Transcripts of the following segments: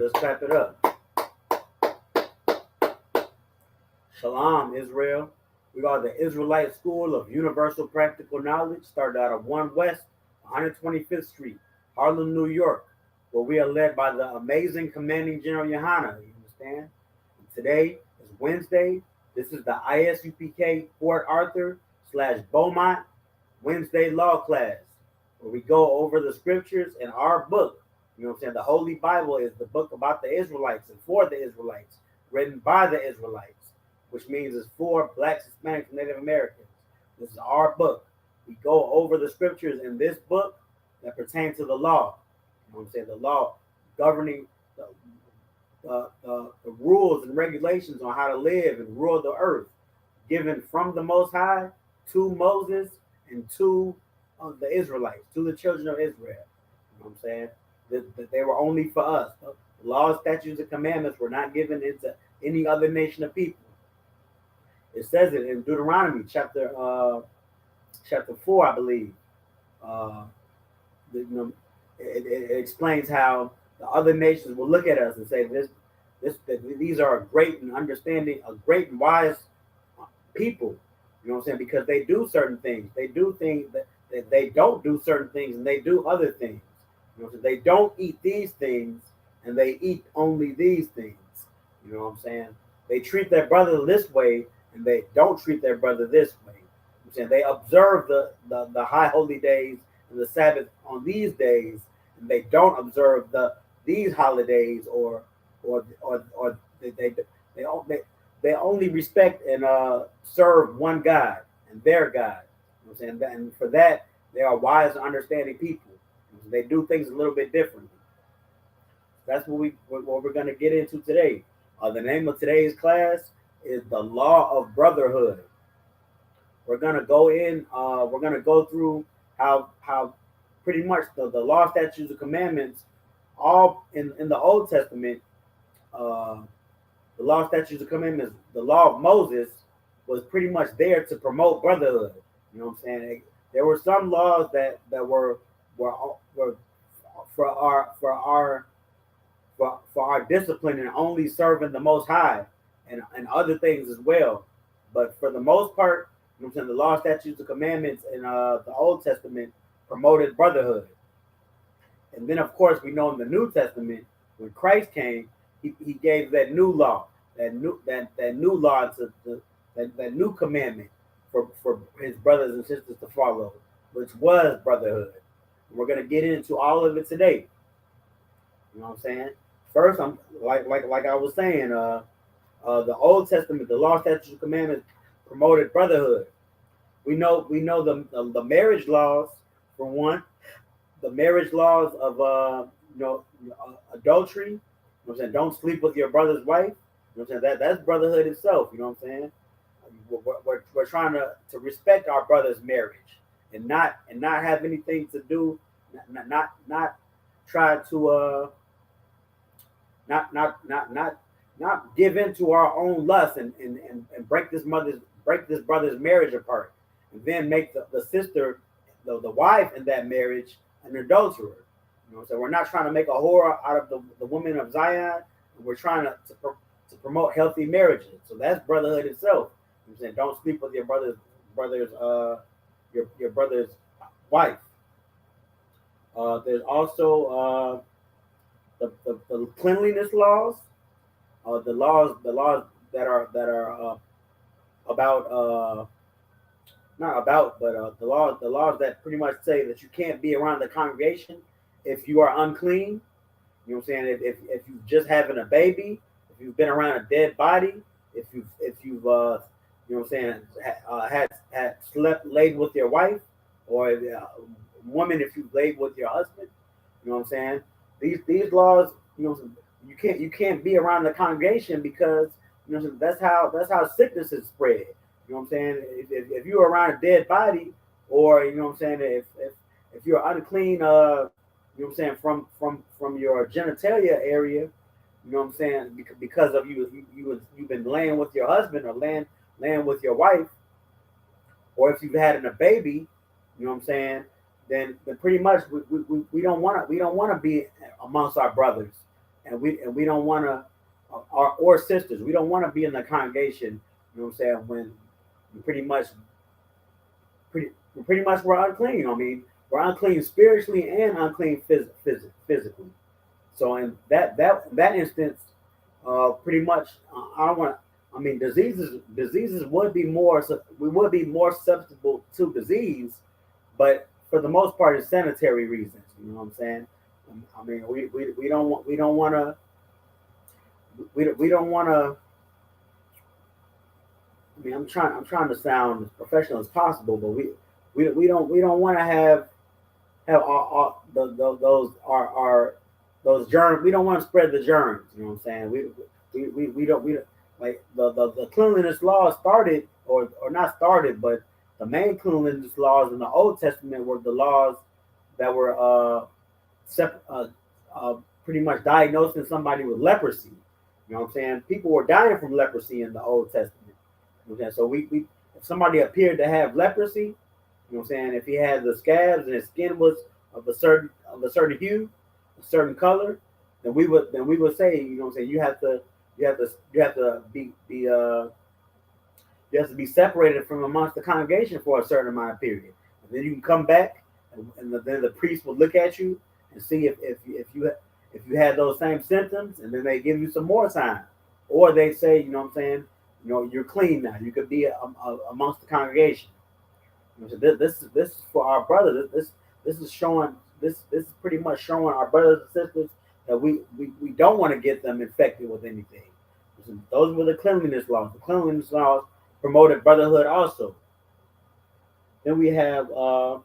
let's clap it up. Shalom, Israel. We are the Israelite School of Universal Practical Knowledge, started out of 1 West, 125th Street, Harlem, New York, where we are led by the amazing Commanding General YAHANNA. You understand? And today is Wednesday. This is the ISUPK Port Arthur / Beaumont Wednesday Law class, where we go over the scriptures in our book. You know what I'm saying? The Holy Bible is the book about the Israelites and for the Israelites, written by the Israelites, which means it's for Blacks, Hispanics, and Native Americans. This is our book. We go over the scriptures in this book that pertain to the law. You know what I'm saying? The law governing the rules and regulations on how to live and rule the earth, given from the Most High to Moses and to the Israelites, to the children of Israel. You know what I'm saying? That they were only for us. The laws, statutes, and commandments were not given into any other nation of people. It says it in Deuteronomy chapter 4, I believe. It explains how the other nations will look at us and say, these are a great and wise people. You know what I'm saying? Because they do certain things. They do things that they don't do certain things, and they do other things. You know what I'm saying? They don't eat these things, and they eat only these things. You know what I'm saying? They treat their brother this way, and they don't treat their brother this way. You know what I'm saying? They observe the high holy days and the Sabbath on these days, and they don't observe these holidays or they only respect and serve one God and their God. You know what I'm saying? And for that, they are wise and understanding people. They do things a little bit differently. That's what we're going to get into today. The name of today's class is the Law of Brotherhood. We're going to go in. We're going to go through how pretty much the law, statutes, and commandments, all in the Old Testament. The law, statutes, and commandments, the law of Moses was pretty much there to promote brotherhood. You know what I'm saying? There were some laws that were for our discipline and only serving the Most High and other things as well. But for the most part, you know what I'm saying, the law, statutes, and commandments in the Old Testament promoted brotherhood. And then, of course, we know in the New Testament, when Christ came, he gave that new law, that new law, that new commandment for his brothers and sisters to follow, which was brotherhood. And we're going to get into all of it today. You know what I'm saying? First, I'm like I was saying, the Old Testament, the law, statutes, and commandments promoted brotherhood. We know the marriage laws, for one, the marriage laws of adultery. You know what I'm saying? Don't sleep with your brother's wife. You know what I'm saying? That's brotherhood itself. You know what I'm saying? We're trying to respect our brother's marriage and not have anything to do, not try to not give into our own lust and break this brother's marriage apart, and then make the sister, the wife in that marriage, an adulterer. You know, so we're not trying to make a whore out of the woman of Zion. We're trying to promote healthy marriages. So that's brotherhood itself. You know, I'm saying, don't sleep with your brother's wife. There's also the cleanliness laws, the laws that are about not about, but the laws that pretty much say that you can't be around the congregation if you are unclean. You know what I'm saying? If you're just having a baby, if you've been around a dead body, if you've you know what I'm saying, had laid with your wife, or woman, if you've laid with your husband. You know what I'm saying? These laws, you know, you can't be around the congregation because, you know, that's how sickness is spread. You know what I'm saying? If you're around a dead body, or, you know what I'm saying, if you're unclean, you know what I'm saying, from your genitalia area, you know what I'm saying, because of you've been laying with your husband or laying with your wife, or if you've had a baby, you know what I'm saying, then pretty much we don't want to be amongst our brothers. and we don't want to, or sisters, we don't want to be in the congregation. You know what I'm saying? When we pretty much we're unclean. I mean, we're unclean spiritually and unclean physically. So in that instance, pretty much, I don't want. I mean, diseases would be more. We would be more susceptible to disease, but for the most part, it's sanitary reasons. You know what I'm saying? I mean, we don't want to we don't want to. I mean, I'm trying to sound as professional as possible, but we don't want to have all those our those germs. We don't want to spread the germs. You know what I'm saying? We don't like the cleanliness laws started, or not started, but the main cleanliness laws in the Old Testament were the laws that were sep- uh, pretty much diagnosing somebody with leprosy. You know what I'm saying? People were dying from leprosy in the Old Testament. Okay, so we if somebody appeared to have leprosy, you know what I'm saying, if he had the scabs and his skin was of a certain hue, a certain color, then we would say, you know what I'm saying, you have to be separated from amongst the congregation for a certain amount of period. And then you can come back, and then the priest will look at you and see if you had those same symptoms, and then they give you some more time, or they say, you know what I'm saying, you're clean now. You could be amongst the congregation. So this is for our brothers. This is showing this is pretty much showing our brothers and sisters that we don't want to get them infected with anything. Those were the cleanliness laws. The cleanliness laws promoted brotherhood also. Then we have I'm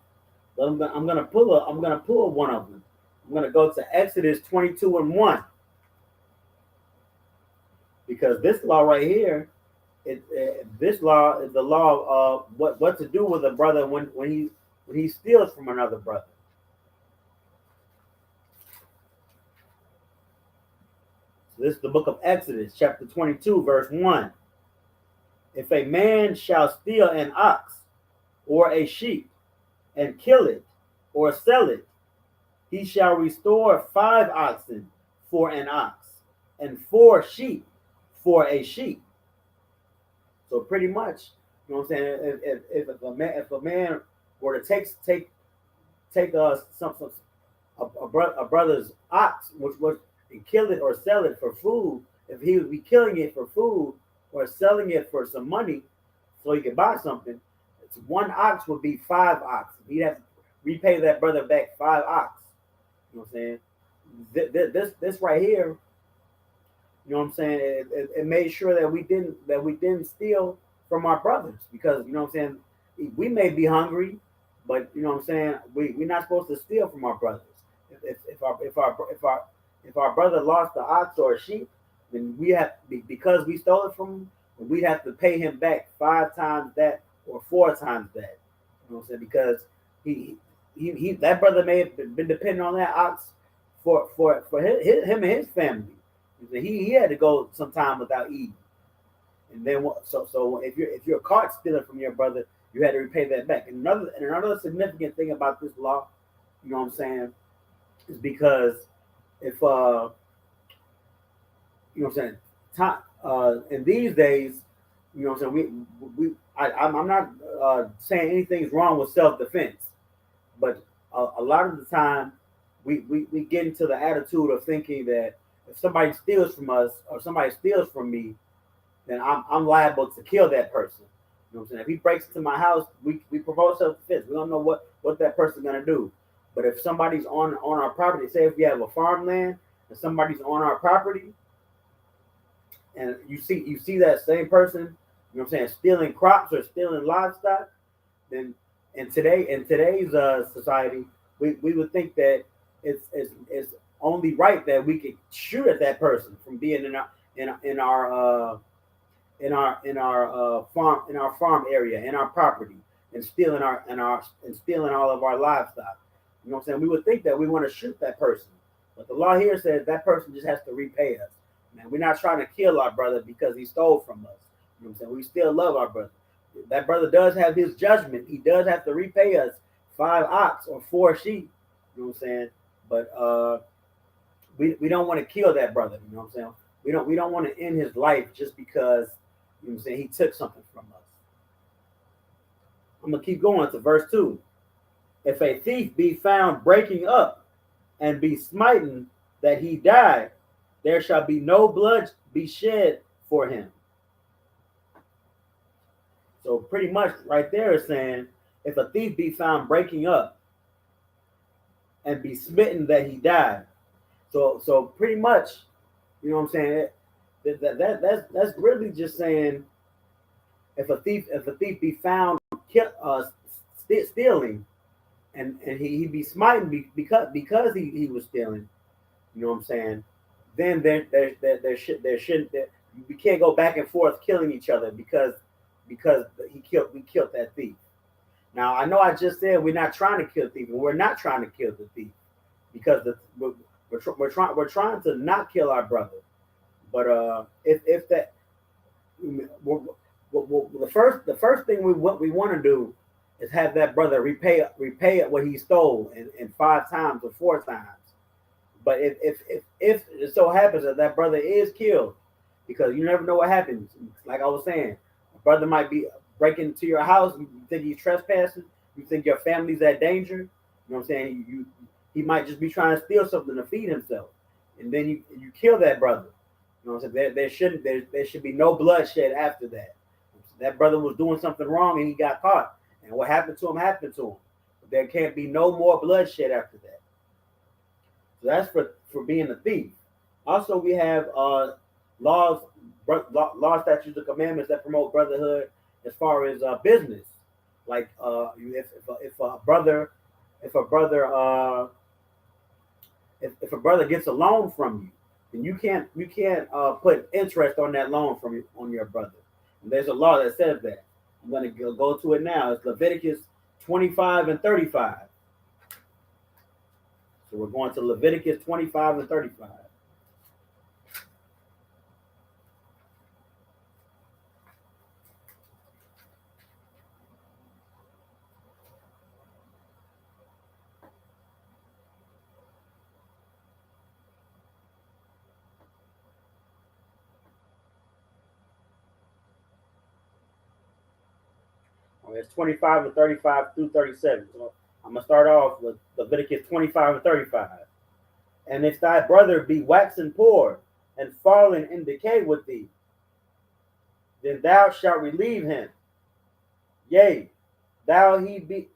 gonna pull one of them. I'm gonna go to Exodus 22:1, because this law right here, this law is the law of what to do with a brother when he steals from another brother. So this is the book of Exodus, chapter 22, verse 1. If a man shall steal an ox or a sheep and kill it or sell it, he shall restore 5 oxen for an ox and 4 sheep for a sheep. So pretty much, you know what I'm saying. If a man were to take a brother's ox, which was, and kill it or sell it for food, if he would be killing it for food or selling it for some money, so he could buy something, it's one ox would be 5 ox. He'd have to repay that brother back 5 ox. You know what I'm saying? This right here, you know what I'm saying, it made sure that we didn't steal from our brothers, because you know what I'm saying, we may be hungry, but you know what I'm saying, we're not supposed to steal from our brothers. If our brother lost the ox or a sheep, then we have, because we stole it from him, we'd have to pay him back 5 times that or 4 times that. You know what I'm saying? Because he that brother may have been depending on that ox for him and his family. He had to go some time without eating, and then so if you're caught stealing from your brother, you had to repay that back. And another significant thing about this law, you know what I'm saying, is because if you know what I'm saying, time in these days, you know what I'm saying, I'm not saying anything's wrong with self defense, but a lot of the time we get into the attitude of thinking that if somebody steals from us or somebody steals from me, then I'm liable to kill that person. You know what I'm saying? If he breaks into my house, we promote self defense. We don't know what that person's gonna do. But if somebody's on our property, say if we have a farmland and somebody's on our property, and you see that same person, you know what I'm saying, stealing crops or stealing livestock, then in today's society, we would think that it's only right that we could shoot at that person from being in our farm area, in our property, and stealing all of our livestock. You know what I'm saying? We would think that we want to shoot that person, but the law here says that person just has to repay us. Man, we're not trying to kill our brother because he stole from us. You know what I'm saying? We still love our brother. That brother does have his judgment. He does have to repay us 5 ox or 4 sheep. You know what I'm saying? we don't want to kill that brother. You know what I'm saying? We don't want to end his life just because, you know what I'm saying, he took something from us. I'm gonna keep going to verse 2. If a thief be found breaking up and be smitten that he died, there shall be no blood be shed for him. So pretty much right there is saying, if a thief be found breaking up and be smitten that he died. So pretty much, you know what I'm saying, that's really just saying, if a thief be found stealing, and he be smitten because he was stealing, you know what I'm saying, then there shouldn't we can't go back and forth killing each other because we killed that thief. Now I know I just said we're not trying to kill thief, and we're not trying to kill the thief because we're trying to not kill our brother. But if that, the first thing we want to do is have that brother repay what he stole in 5 times or 4 times. But if it so happens that brother is killed, because you never know what happens. Like I was saying, a brother might be breaking into your house. You think he's trespassing. You think your family's at danger. You know what I'm saying? He might just be trying to steal something to feed himself, and then you kill that brother. You know what I'm saying? There should be no bloodshed after that. That brother was doing something wrong and he got caught, and what happened to him happened to him. But there can't be no more bloodshed after that. So that's for being a thief. Also, we have laws, statutes, and commandments that promote brotherhood as far as business. Like if a brother gets a loan from you, then you can't put interest on that loan on your brother. And there's a law that says that. I'm going to go to it now. It's Leviticus 25 and 35. So we're going to Leviticus 25 and 35. It's 25 and 35 through 37. So I'm going to start off with Leviticus 25 and 35. And if thy brother be waxen poor and fallen in decay with thee, then thou shalt relieve him. Yea, though he be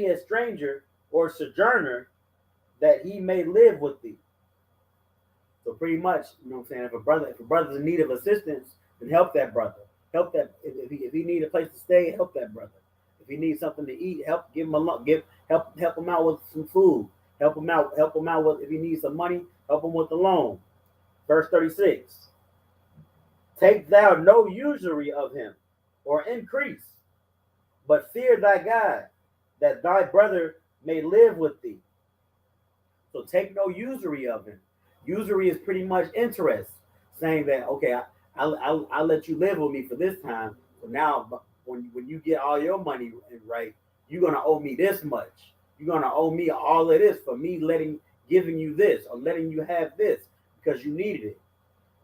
a stranger or sojourner, that he may live with thee. So pretty much, you know what I'm saying, if a brother's in need of assistance, then help that brother. Help that if he need a place to stay, help that brother. If he needs something to eat, help help him out with some food. Help him out with, if he needs some money, help him with the loan. Verse 36. Take thou no usury of him or increase, but fear thy God, that thy brother may live with thee. So take no usury of him. Usury is pretty much interest, saying that, okay, I'll let you live with me for this time, but now when you get all your money right, you're gonna owe me this much. You're gonna owe me all of this for me giving you this or letting you have this because you needed it.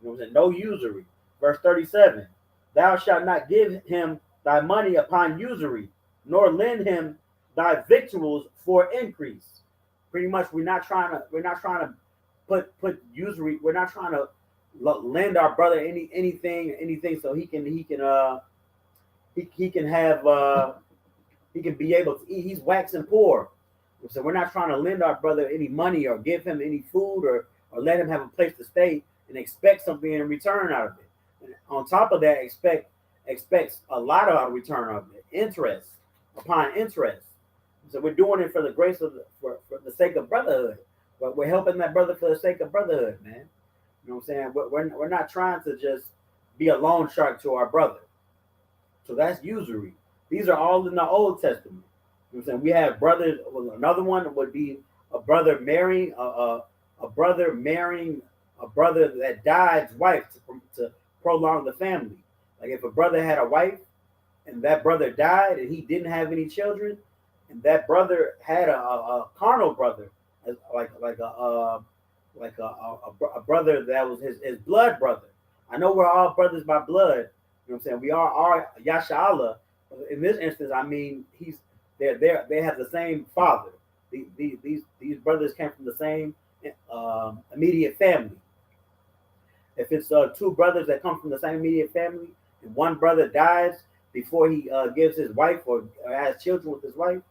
You know what I'm saying? No usury. Verse 37. Thou shalt not give him thy money upon usury, nor lend him thy victuals for increase. Pretty much, we're not trying to put usury. We're not trying to lend our brother anything so he can be able to eat. He's waxing poor, so we're not trying to lend our brother any money or give him any food or let him have a place to stay and expect something in return out of it. And on top of that, expects a lot of return of it, interest upon interest. So we're doing it for the grace of for the sake of brotherhood. But we're helping that brother for the sake of brotherhood, man. You know what I'm saying? We're not trying to just be a loan shark to our brother. So that's usury. These are all in the Old Testament. You know what I'm saying? We have brothers. Well, another one would be a brother marrying a brother that died's wife to prolong the family. Like if a brother had a wife and that brother died and he didn't have any children, and that brother had a carnal brother, like a brother that was his blood brother. I know we're all brothers by blood. You know what I'm saying? We are Yashala. In this instance, I mean they have the same father. These brothers came from the same immediate family. If it's two brothers that come from the same immediate family, and one brother dies before he gives his wife or has children with his wife,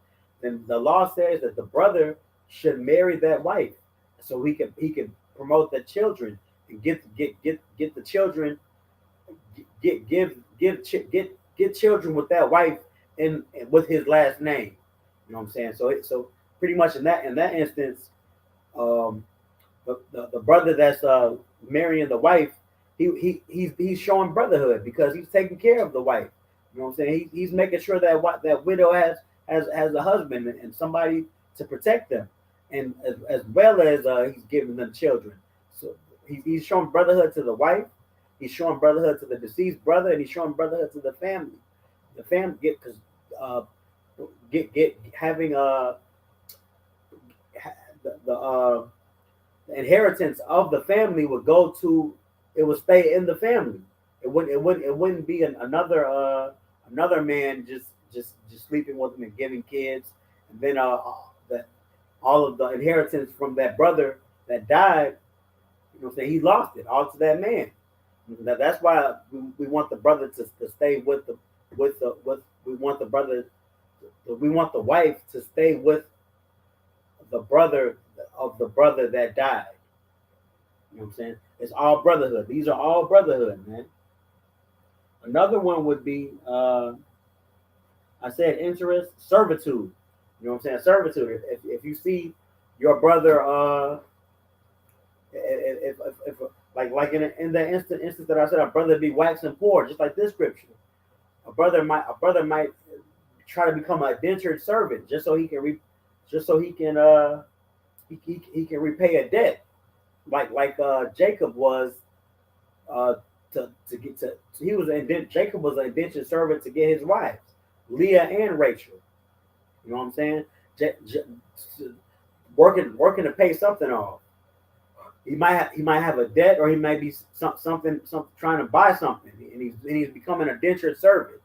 then the law says that the brother should marry that wife, so he can promote the children and get the children, get children with that wife in with his last name. You know what I'm saying? So pretty much in that instance, um, the brother that's marrying the wife, he's showing brotherhood because he's taking care of the wife. You know what I'm saying? He's making sure that widow has a husband and somebody to protect them, and as well as he's giving them children. So he's showing brotherhood to the wife. He's showing brotherhood to the deceased brother, and he's showing brotherhood to the family. The family uh, get having the inheritance of the family would go to, it would stay in the family. It wouldn't be another man just sleeping with them and giving kids, and then that all of the inheritance from that brother that died, you know, say he lost it all to that man. That's why we want the brother to stay with we want the brother, we want the wife to stay with the brother of the brother that died. You know what I'm saying? It's all brotherhood. These are all brotherhood, man. Another one would be, I said interest, servitude. You know what I'm saying? Servitude. If you see your brother, if like in the instance that I said, a brother be waxing poor, just like this scripture. A brother might try to become a indentured servant just so he can he can repay a debt, like Jacob was, uh, to get to he was Jacob was an indentured servant to get his wives, Leah and Rachel. You know what I'm saying? J, J, working to pay something off. He might have a debt, or he might be something trying to buy something, and he's becoming an indentured servant.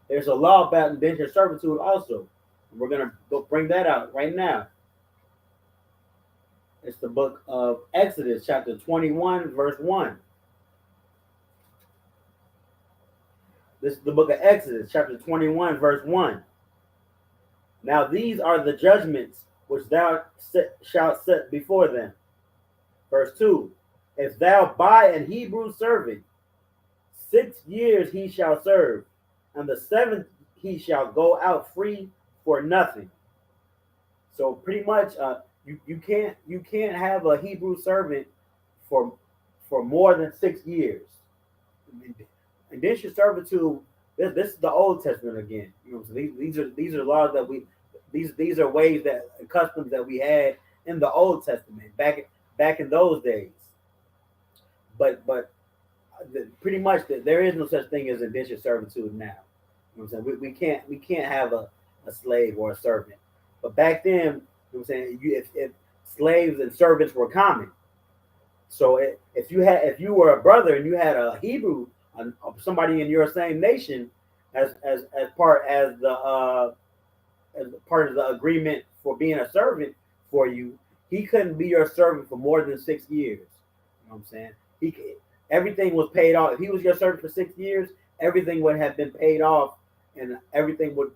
There's a law about indentured servitude also. We're gonna go bring that out right now. It's the book of Exodus, chapter 21, verse 1. This is the book of Exodus, chapter 21, verse 1. Now these are the judgments which thou shalt set before them. Verse 2. If thou buy an Hebrew servant, 6 years he shall serve, and the 7th he shall go out free for nothing. So pretty much, you can't have a Hebrew servant for more than 6 years. Indentured servitude. This is the Old Testament again. You know, so these are laws that these are ways that customs that we had in the Old Testament back in those days. But pretty much there is no such thing as indentured servitude now. You know what I'm saying? We can't have a slave or a servant. But back then, you know what I'm saying, if slaves and servants were common. So if you were a brother and you had a Hebrew, somebody in your same nation, as part of the agreement for being a servant for you, he couldn't be your servant for more than 6 years. You know what I'm saying? Everything was paid off. If he was your servant for 6 years, everything would have been paid off, and everything would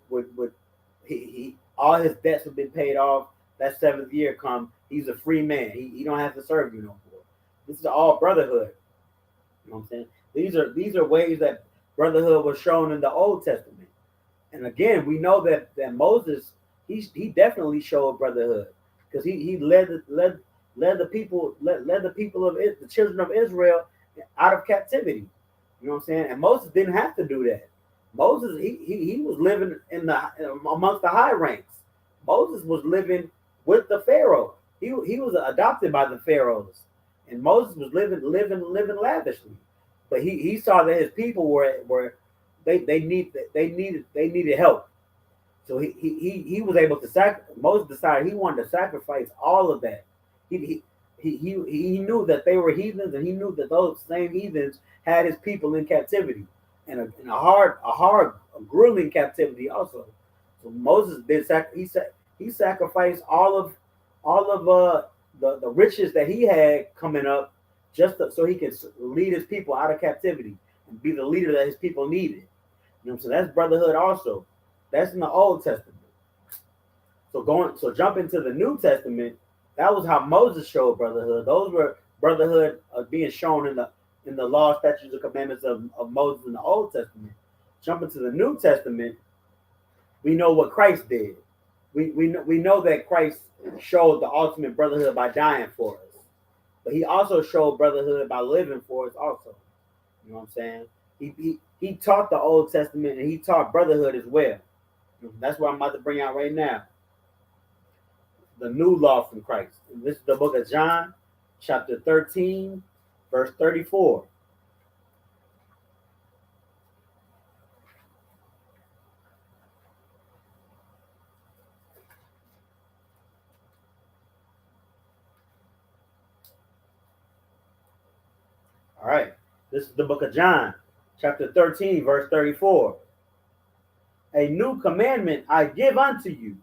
he all his debts have been paid off. That 7th year come, he's a free man. He don't have to serve you no more. This is all brotherhood. You know what I'm saying? These are ways that brotherhood was shown in the Old Testament. And again, we know that Moses, he definitely showed brotherhood, because he led the people of it, the children of Israel, out of captivity. You know what I'm saying? And Moses didn't have to do that. Moses, he was living amongst the high ranks. Moses was living with the Pharaoh. He was adopted by the Pharaohs, and Moses was living lavishly. But he saw that his people were they needed help. So he was able to Moses decided he wanted to sacrifice all of that. he knew that they were heathens, and he knew that those same heathens had his people in captivity, and a grueling captivity also. So Moses he sacrificed all of the riches that he had coming up so he could lead his people out of captivity and be the leader that his people needed. You know what I'm saying? That's brotherhood also. That's in the Old Testament. So jump into the New Testament. That was how Moses showed brotherhood. Those were brotherhood being shown in the law, statutes, and commandments of Moses in the Old Testament. Jump into the New Testament. We know what Christ did. We know that Christ showed the ultimate brotherhood by dying for us, but he also showed brotherhood by living for us also. You know what I'm saying? He taught the Old Testament, and he taught brotherhood as well. That's what I'm about to bring out right now. The new law from Christ. And this is the book of John, chapter 13, verse 34. All right. This is the book of John, chapter 13, verse 34. A new commandment I give unto you,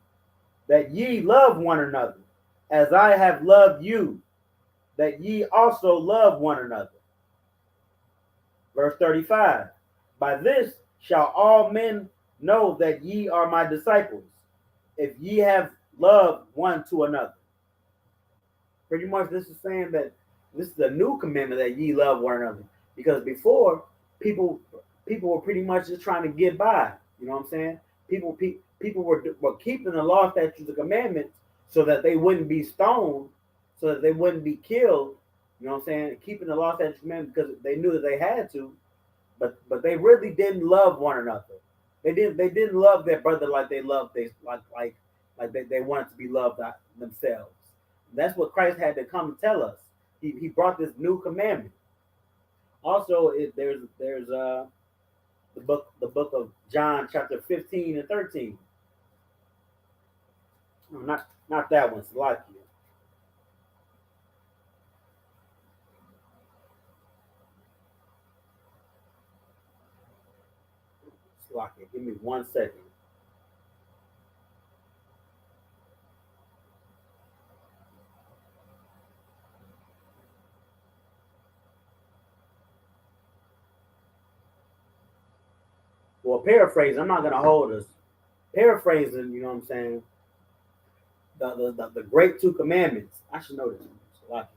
that ye love one another, as I have loved you, that ye also love one another. Verse 35. By this shall all men know that ye are my disciples, if ye have love one to another. Pretty much this is saying that this is a new commandment, that ye love one another. Because before, people were pretty much just trying to get by. You know what I'm saying? People were keeping the law, statutes, and commandments so that they wouldn't be stoned, so that they wouldn't be killed. You know what I'm saying? Keeping the law, statutes, and commandments because they knew that they had to, but they really didn't love one another. They didn't love their brother like they loved they wanted to be loved themselves. That's what Christ had to come and tell us. He brought this new commandment. Also, there's the book of John, chapter 15 and 13. No, not that one. Salakia. Salakia. Give me 1 second. Well, paraphrase. I'm not gonna hold us. Paraphrasing. You know what I'm saying? The great two commandments. I should know this. Salakia.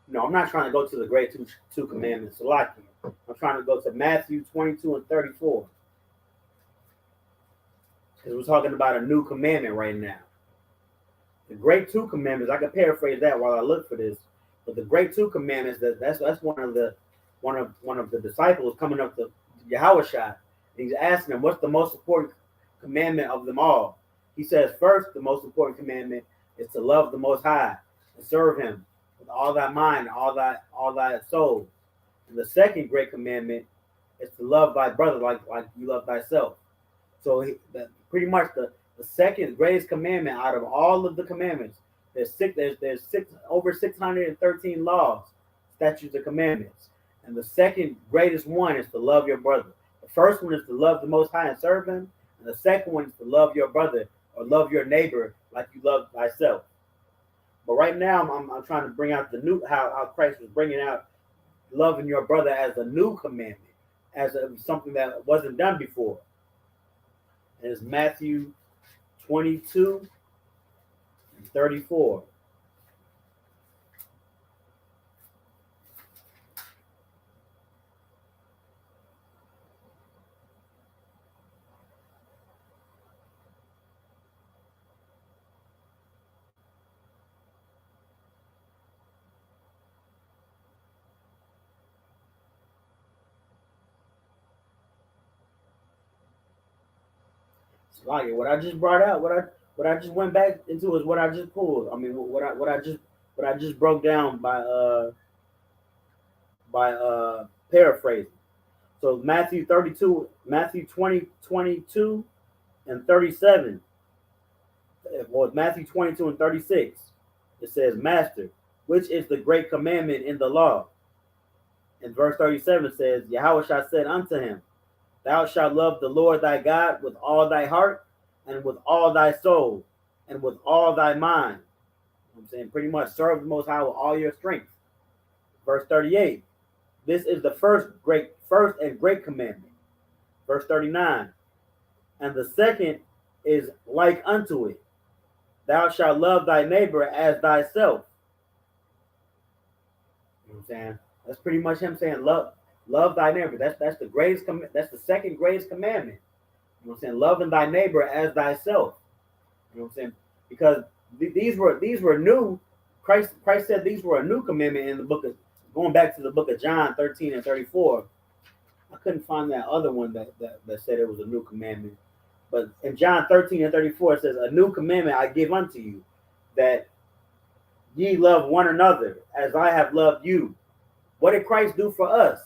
No, I'm not trying to go to the great two commandments. Salakia. I'm trying to go to Matthew 22 and 34. Because we're talking about a new commandment right now. The great two commandments, I can paraphrase that while I look for this. But the great two commandments, that's one of the disciples coming up to Yahushua. He's asking him, what's the most important commandment of them all? He says, first, the most important commandment is to love the Most High and serve Him with all thy mind, all thy soul. And the second great commandment is to love thy brother like you love thyself. So pretty much the second greatest commandment out of all of the commandments. There's over 613 laws, statutes, and commandments. And the second greatest one is to love your brother. The first one is to love the Most High and serve Him, and the second one is to love your brother or love your neighbor like you love thyself. But right now, I'm trying to bring out the new how Christ was bringing out loving your brother as a new commandment, as something that wasn't done before. And it's Matthew 22 and 34. Like what I just brought out, what I just went back into is what I just pulled. I mean, what I just broke down by paraphrasing. So Matthew 20, 22 and 37. Well, Matthew 22 and 36. It says, Master, which is the great commandment in the law? And verse 37 says, Yahweh said unto him, Thou shalt love the Lord thy God with all thy heart, and with all thy soul, and with all thy mind. I'm saying pretty much serve the Most High with all your strength. Verse 38. This is the first and great commandment. Verse 39. And the second is like unto it. Thou shalt love thy neighbor as thyself. You know what I'm saying? That's pretty much him saying love thy neighbor. That's the greatest that's the second greatest commandment. You know what I'm saying? Loving thy neighbor as thyself. You know what I'm saying? Because these were new. Christ said these were a new commandment in the book of, going back to the book of John 13 and 34. I couldn't find that other one that said it was a new commandment. But in John 13 and 34, it says, A new commandment I give unto you, that ye love one another as I have loved you. What did Christ do for us?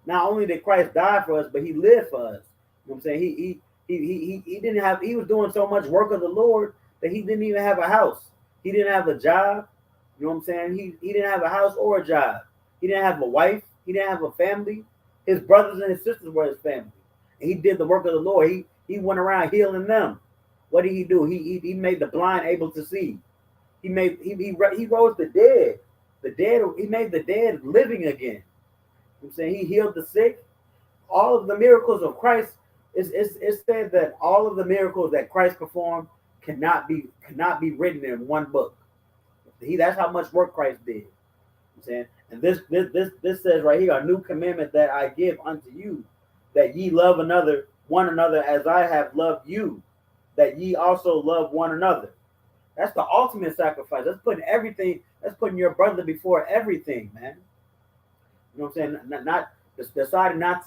Not only did Christ die for us, but he lived for us. You know what I'm saying? He didn't have, he was doing so much work of the Lord that he didn't even have a house. He didn't have a job. You know what I'm saying? He didn't have a house or a job. He didn't have a wife. He didn't have a family. His brothers and his sisters were his family. And he did the work of the Lord. He went around healing them. What did he do? He made the blind able to see. He rose the dead. He made the dead living again. You know what I'm saying? He healed the sick. All of the miracles of Christ, it's said that all of the miracles that Christ performed cannot be written in one book. That's how much work Christ did. You know what I'm saying? And this says right here, a new commandment that I give unto you, that ye love one another as I have loved you, that ye also love one another. That's the ultimate sacrifice. That's putting everything. That's putting your brother before everything, man. You know what I'm saying? Not deciding not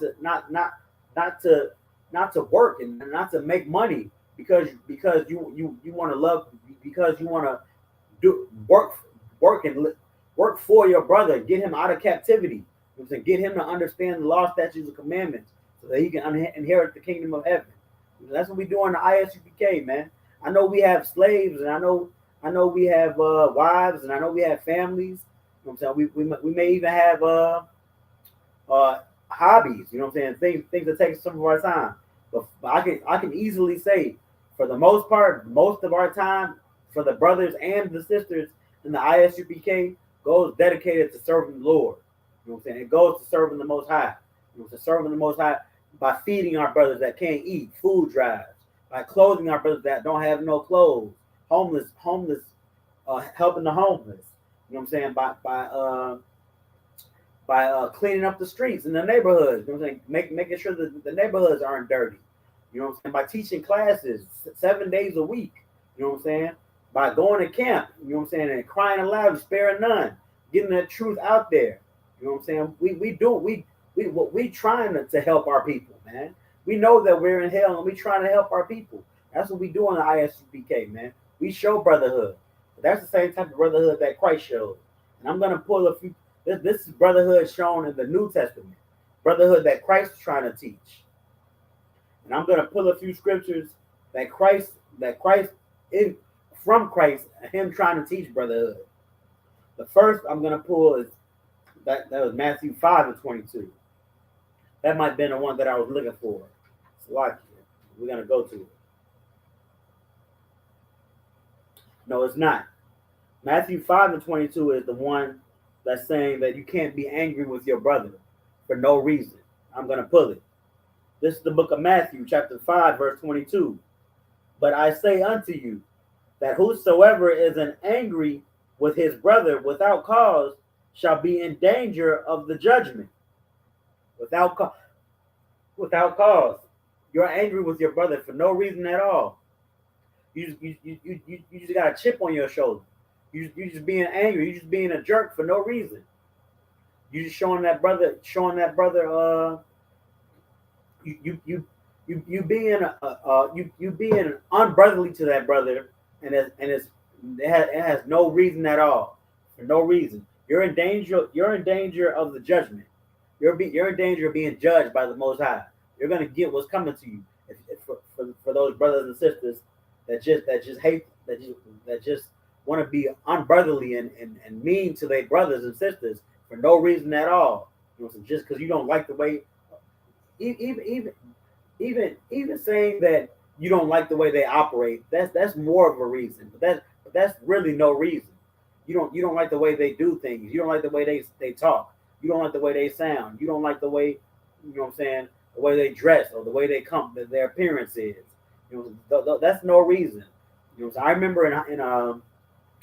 to work and not to make money because you want to love, because you want to do work for your brother, get him out of captivity. You know what I'm saying? Get him to understand the law, statutes, and commandments so that he can inherit the kingdom of heaven. That's what we do in the ISUPK, man. I know we have slaves, and I know we have wives, and I know we have families. You know what I'm saying? We may even have hobbies. You know what I'm saying? Things that take some of our time. But I can easily say, for the most part, most of our time for the brothers and the sisters in the ISUPK goes dedicated to serving the Lord. You know what I'm saying? It goes to serving the Most High. You know, to serving the Most High by feeding our brothers that can't eat, food drives, by clothing our brothers that don't have no clothes, homeless, helping the homeless. You know what I'm saying? By cleaning up the streets in the neighborhoods. You know what I'm saying? Making sure that the neighborhoods aren't dirty. You know what I'm saying? By teaching classes 7 days a week. You know what I'm saying? By going to camp. You know what I'm saying? And crying aloud, sparing none, getting that truth out there. You know what I'm saying? We trying to help our people, man. We know that we're in hell and we trying to help our people. That's what we do in the ISUPK, man. We show brotherhood. But that's the same type of brotherhood that Christ showed. And I'm going to pull a few. This is brotherhood shown in the New Testament. Brotherhood that Christ is trying to teach. And I'm going to pull a few scriptures that from Christ, him trying to teach brotherhood. The first I'm going to pull is that was Matthew 5 and 22. That might have been the one that I was looking for. So we're going to go to it. No, it's not. Matthew 5 and 22 is the one that's saying that you can't be angry with your brother for no reason. I'm going to pull it. This is the book of Matthew, chapter 5, verse 22. But I say unto you, that whosoever is angry with his brother without cause shall be in danger of the judgment. Without cause. You're angry with your brother for no reason at all. You just got a chip on your shoulder. You just being angry. You just being a jerk for no reason. You just showing that brother. You you being you being unbrotherly to that brother, and it has no reason at all, for no reason. You're in danger. You're in danger of the judgment. You're in danger of being judged by the Most High. You're gonna get what's coming to you. For those brothers and sisters that just hate that just want to be unbrotherly and mean to their brothers and sisters for no reason at all. You know, so just because you don't like the way, even even even saying that you don't like the way they operate, that's more of a reason. But that's really no reason. You don't like the way they do things. You don't like the way they talk. You don't like the way they sound. You don't like the way, you know what I'm saying, the way they dress or the way they come, their appearance is. You know, that's no reason. You know, so I remember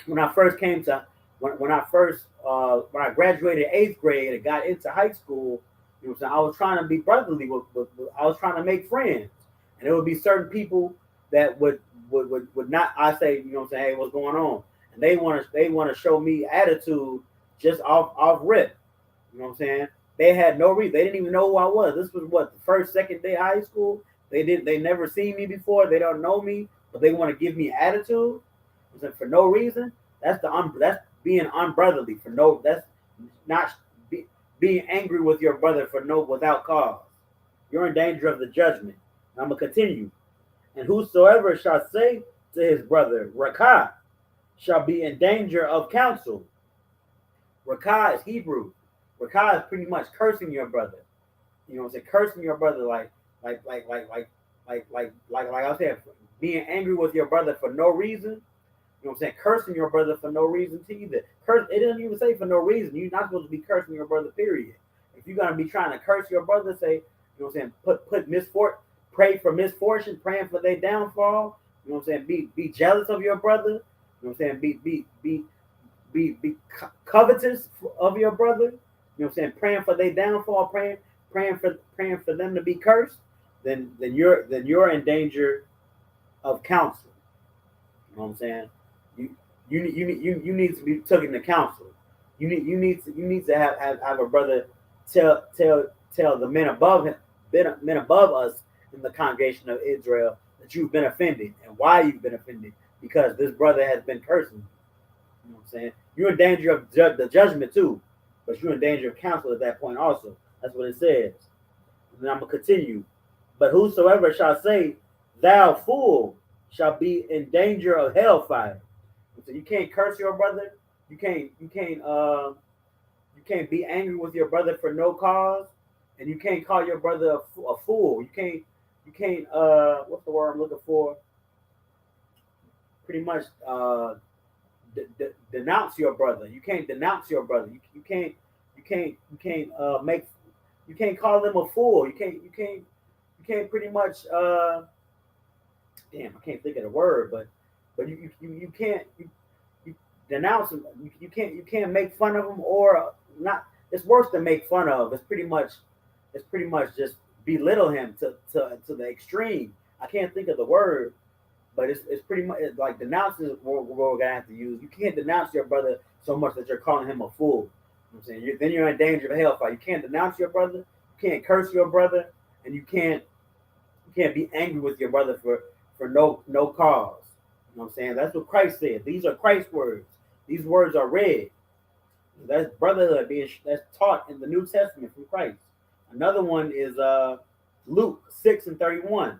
when I first came to when I graduated 8th grade and got into high school. You know, so I was trying to be brotherly with I was trying to make friends, and there would be certain people that would not. I say, you know, what I'm saying, hey, what's going on? And they want to show me attitude just off rip. You know what I'm saying? They had no reason. They didn't even know who I was. This was what, the first, second day of high school. They never seen me before. They don't know me, but they want to give me attitude for no reason. That's being unbrotherly for no. That's not being angry with your brother for no without cause. You're in danger of the judgment. And I'm gonna continue. And whosoever shall say to his brother, Rakah, shall be in danger of counsel. Rakah is Hebrew. Rakah is pretty much cursing your brother. You know what I'm saying? Cursing your brother like I said, being angry with your brother for no reason. You know what I'm saying? Cursing your brother for no reason to either. It doesn't even say for no reason. You're not supposed to be cursing your brother, period. If you're gonna be trying to curse your brother, say, you know what I'm saying, put misfortune, pray for misfortune, praying for their downfall. You know what I'm saying? Be jealous of your brother. You know what I'm saying? Be covetous of your brother. You know what I'm saying? Praying for their downfall, praying for them to be cursed. Then you're in danger of counsel. You know what I'm saying? You need to be taken to counsel. You need to have a brother tell the men above him, men above us in the congregation of Israel, that you've been offended and why you've been offended, because this brother has been cursing. You know what I'm saying? You're in danger of the judgment too, but you're in danger of counsel at that point also. That's what it says. And then I'm gonna continue. But whosoever shall say, "Thou fool," shall be in danger of hellfire. So you can't curse your brother. You can't be angry with your brother for no cause, and you can't call your brother a fool. You can't what's the word I'm looking for? Pretty much denounce your brother. You can't denounce your brother. You can't call them a fool. You can't pretty much damn, I can't think of the word, but you can't you denounce them. You can't make fun of them, or not. It's worse than make fun of. It's pretty much just belittle him to the extreme. I can't think of the word, but it's pretty much like denounce is what we're gonna have to use. You can't denounce your brother so much that you're calling him a fool. You know what I'm saying? Then you're in danger of hellfire. You can't denounce your brother. You can't curse your brother, and you can't be angry with your brother for no cause. You know what I'm saying? That's what Christ said. These are Christ's words. These words are read. That's brotherhood that's taught in the New Testament from Christ. Another one is Luke 6:31.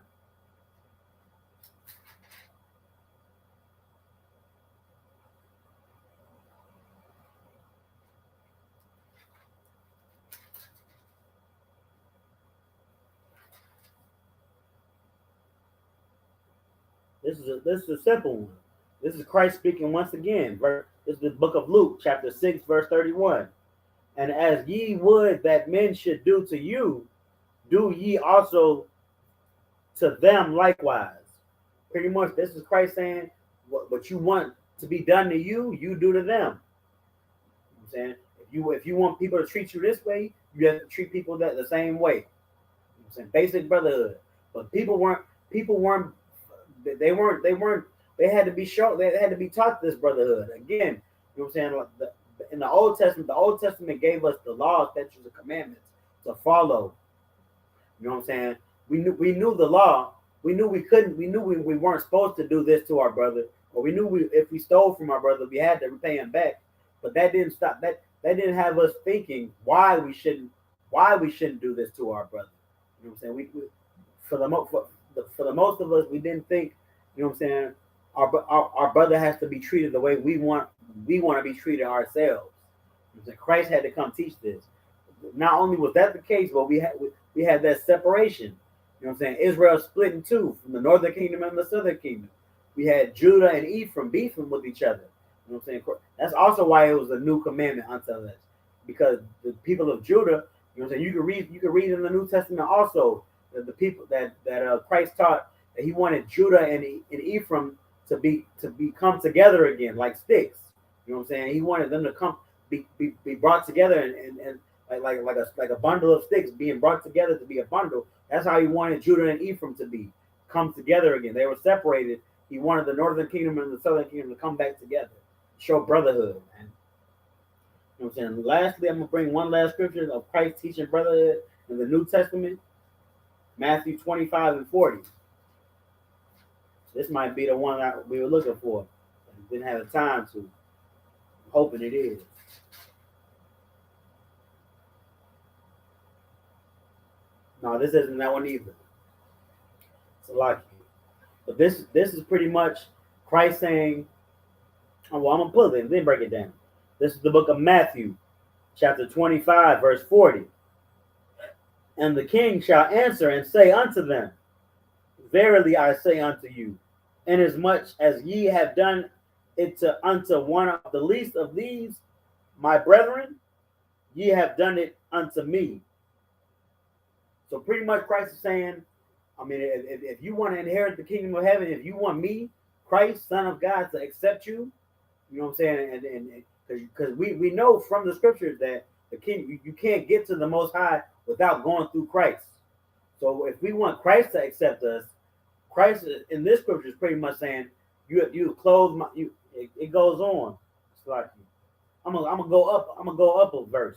This is a simple one. This is Christ speaking once again. This is the book of Luke, chapter 6, verse 31. And as ye would that men should do to you, do ye also to them likewise. Pretty much, this is Christ saying, what you want to be done to you, you do to them. You know what I'm saying? If you want people to treat you this way, you have to treat people the same way. You know what I'm saying? Basic brotherhood. But people weren't they had to be shown, they had to be taught this brotherhood. Again, you know what I'm saying? In the Old Testament gave us the laws, statutes, and commandments to follow. You know what I'm saying? we knew the law. We knew we couldn't. We knew we weren't supposed to do this to our brother, or we knew if we stole from our brother, we had to repay him back. But that didn't stop. That didn't have us thinking why we shouldn't do this to our brother. You know what I'm saying? We for the most of us, we didn't think. You know what I'm saying? Our brother has to be treated the way we want to be treated ourselves. You know, Christ had to come teach this. Not only was that the case, but we had that separation. You know what I'm saying? Israel split in two, from the northern kingdom and the southern kingdom. We had Judah and Ephraim beefing with each other. You know what I'm saying? That's also why it was a new commandment unto us, because the people of Judah, you know what I'm saying? You can read in the New Testament also that the people that Christ taught that he wanted Judah and Ephraim to come together again like sticks. You know what I'm saying? He wanted them to come be brought together and like a bundle of sticks being brought together to be a bundle. That's how he wanted Judah and Ephraim to come together again. They were separated. He wanted the northern kingdom and the southern kingdom to come back together, show brotherhood, man. You know what I'm saying? Lastly, I'm gonna bring one last scripture of Christ teaching brotherhood in the New Testament, Matthew 25 and 40. This might be the one that we were looking for. Didn't have the time to. I'm hoping it is. No, this isn't that one either. It's a lot. But this is pretty much Christ saying, oh, well, I'm going to pull it and then break it down. This is the book of Matthew, chapter 25, verse 40. And the king shall answer and say unto them, verily I say unto you, inasmuch as ye have done it unto one of the least of these, my brethren, ye have done it unto me. So pretty much Christ is saying, I mean, if you want to inherit the kingdom of heaven, if you want me, Christ, Son of God, to accept you, you know what I'm saying? And because we know from the scriptures that the king, you can't get to the Most High without going through Christ. So if we want Christ to accept us, Christ in this scripture is pretty much saying, you clothe my, you. It goes on. It's like I'm gonna go up a verse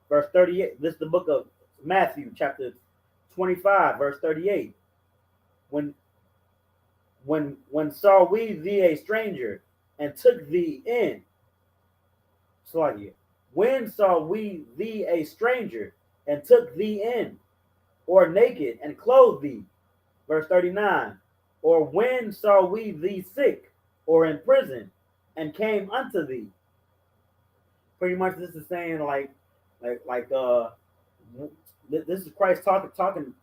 38. This is the book of Matthew, chapter 25, verse 38. When saw we thee a stranger and took thee in? Slagia. When saw we thee a stranger and took thee in, or naked and clothed thee? Verse 39. Or when saw we thee sick or in prison and came unto thee? Pretty much this is saying this is Christ talking to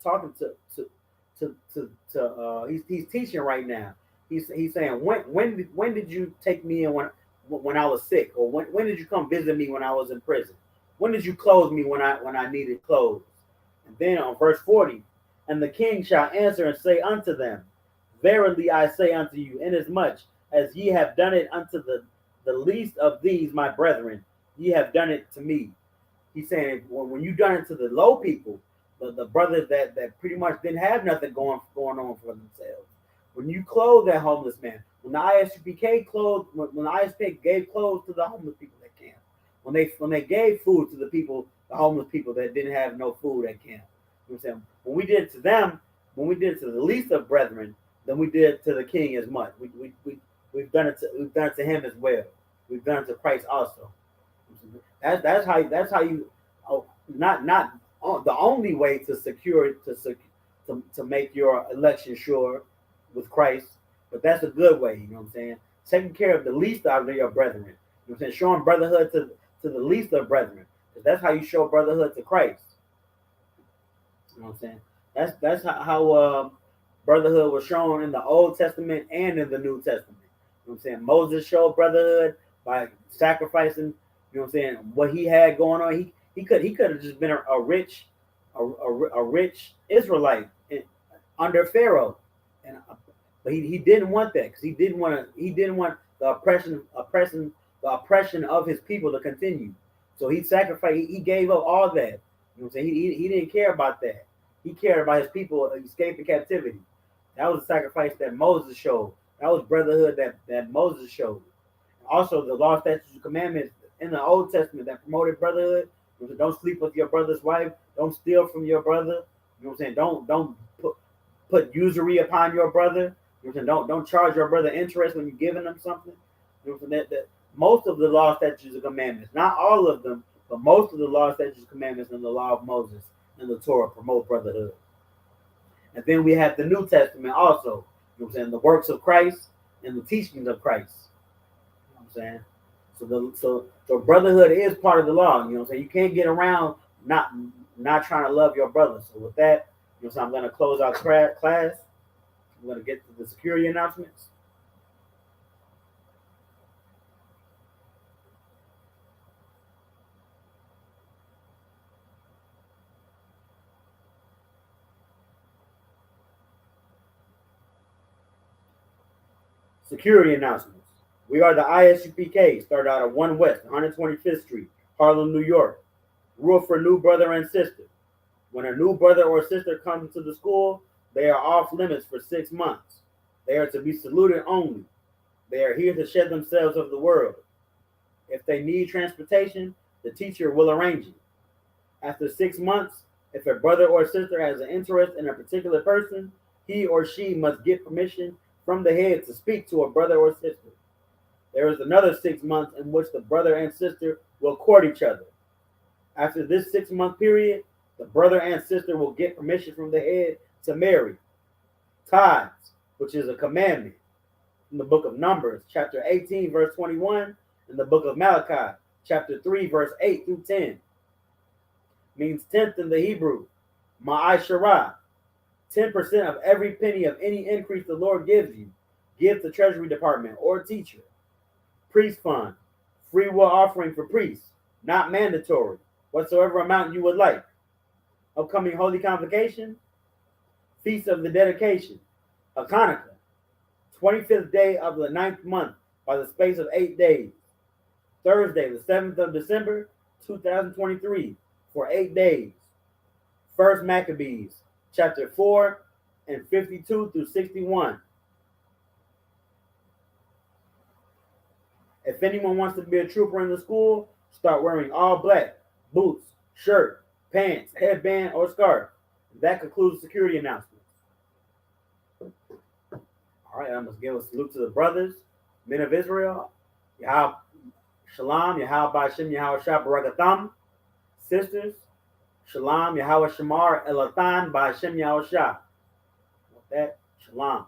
he's teaching right now. He's saying when did you take me in when I was sick, or when did you come visit me when I was in prison? When did you clothe me when I needed clothes? And then on verse 40, and the king shall answer and say unto them, verily I say unto you, inasmuch as ye have done it unto the least of these my brethren, ye have done it to me. He's saying when you done it to the low people, the brothers that pretty much didn't have nothing going on for themselves. When you clothe that homeless man, when the I.S.U.P.K when the I.S.U.P.K gave clothes to the homeless people at camp, when they gave food to the homeless people that didn't have no food at camp. You know what I'm saying? When we did it to them, when we did it to the least of brethren, then we did it to the king as much. We've done it to him as well. We've done it to Christ also. That's how you not the only way to secure to make your election sure with Christ, but that's a good way. You know what I'm saying? Taking care of the least out of your brethren. You know what I'm saying? Showing brotherhood to the least of brethren, because that's how you show brotherhood to Christ. You know what I'm saying? That's how brotherhood was shown in the Old Testament and in the New Testament. You know what I'm saying? Moses showed brotherhood by sacrificing. You know what I'm saying? What he had going on, he could have just been a rich Israelite under Pharaoh, but he didn't want that, because he didn't want the oppression of his people to continue. So he sacrificed. He gave up all that. You know what I'm saying? He didn't care about that. He cared about his people escaping captivity. That was a sacrifice that Moses showed. That was brotherhood that Moses showed. Also, the law, statutes, and commandments in the Old Testament that promoted brotherhood. Don't sleep with your brother's wife. Don't steal from your brother. You know what I'm saying? Don't put usury upon your brother. You know what I'm saying? Don't charge your brother interest when you're giving them something. You know what I'm saying? That most of the law, statutes, and commandments, not all of them, but most of the law, statutes, commandments, and the law of Moses and the Torah promote brotherhood. And then we have the New Testament also. You know what I'm saying? The works of Christ and the teachings of Christ. You know what I'm saying? So brotherhood is part of the law. You know what I'm saying? You can't get around not trying to love your brother. So with that, you know what I'm saying, I'm gonna close out class. I'm gonna get to the security announcements. Security announcements. We are the ISUPK, started out at 1 West, 125th Street, Harlem, New York. Rule for new brother and sister. When a new brother or sister comes to the school, they are off limits for 6 months. They are to be saluted only. They are here to shed themselves of the world. If they need transportation, the teacher will arrange it. After 6 months, if a brother or sister has an interest in a particular person, he or she must get permission from the head to speak to a brother or sister. There is another 6 months in which the brother and sister will court each other. After this 6-month period, the brother and sister will get permission from the head to marry. Tithes, which is a commandment in the book of Numbers, chapter 18, verse 21, and the book of Malachi, chapter 3, verse 8 through 10. Means tenth in the Hebrew, ma'asharah. 10% of every penny of any increase the Lord gives you. Give to Treasury Department or teacher. Priest fund, free will offering for priests, not mandatory, whatsoever amount you would like. Upcoming Holy Convocation, Feast of the Dedication, Hanukkah, 25th day of the 9th month by the space of 8 days. Thursday, the 7th of December, 2023, for 8 days. First Maccabees, chapter 4 and 52 through 61. If anyone wants to be a trooper in the school, start wearing all black, boots, shirt, pants, headband, or scarf. That concludes security announcements. All right, I must give a salute to the brothers, men of Israel. Shalom, Yahweh Ba'Shem, Yahweh Shah Barakatam. Sisters, Shalom, Yahweh Shamar Elatan Ba'Shem Yahweh Shah. With that, Shalom.